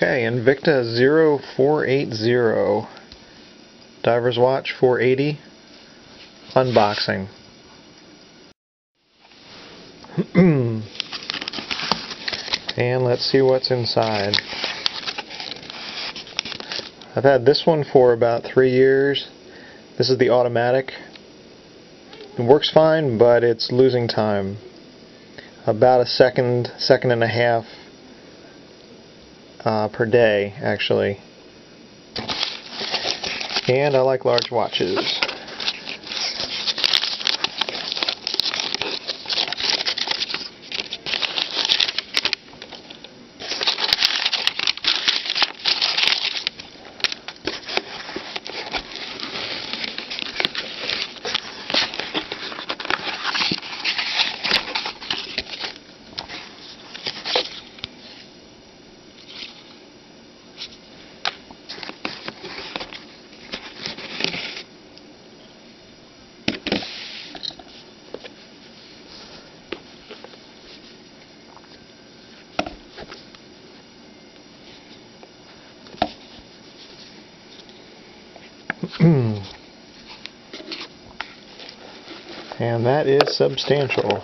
Okay, Invicta 0480 Diver's Watch 480 unboxing. And let's see what's inside. I've had this one for about 3 years. This is the automatic. It works fine, but it's losing time. About a second and a half per day, actually. And I like large watches. And that is substantial.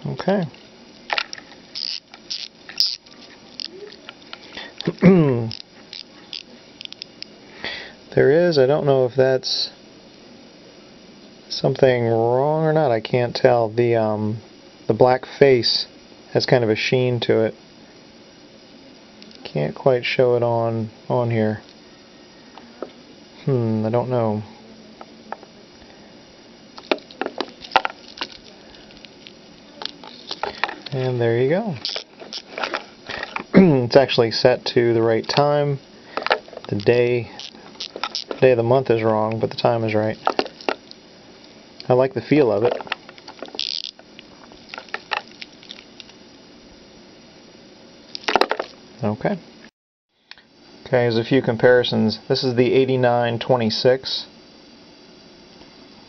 Okay. There is, I don't know if that's something wrong or not, I can't tell. The black face has kind of a sheen to it. Can't quite show it on here. I don't know. And there you go. It's actually set to the right time. The day of the month is wrong, but the time is right. I like the feel of it. Okay. Okay, there's a few comparisons. This is the 8926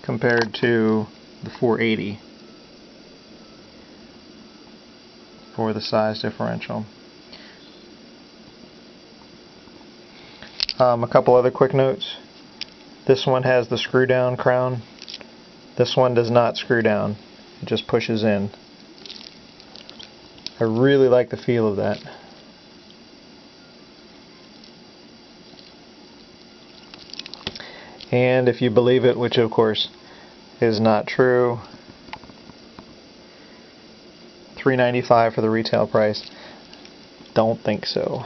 compared to the 480 for the size differential. A couple other quick notes. This one has the screw down crown. This one does not screw down. It just pushes in. I really like the feel of that. And if you believe it, which of course is not true, $395 for the retail price. Don't think so.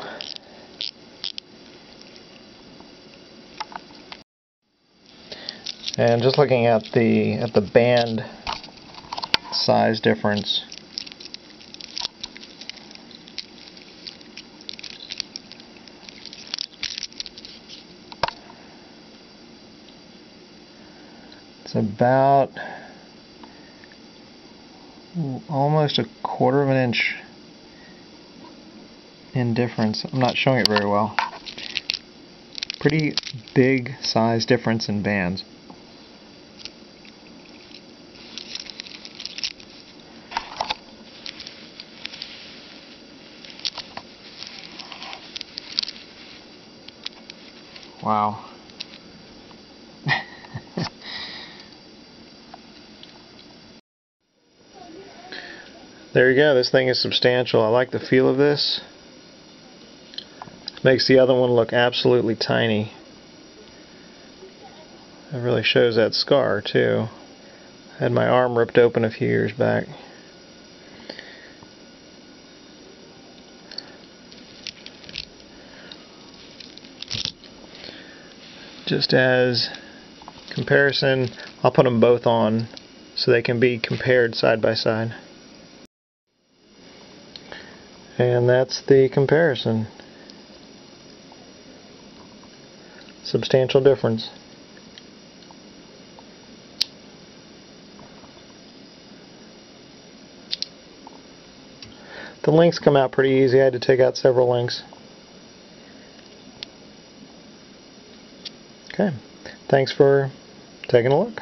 And just looking at the band size difference, it's about almost 1/4 of an inch in difference. I'm not showing it very well. Pretty big size difference in bands. Wow. There you go, this thing is substantial. I like the feel of this. Makes the other one look absolutely tiny. It really shows that scar too. I had my arm ripped open a few years back. Just as comparison, I'll put them both on so they can be compared side by side. And that's the comparison. Substantial difference. The links come out pretty easy. I had to take out several links. Okay, thanks for taking a look.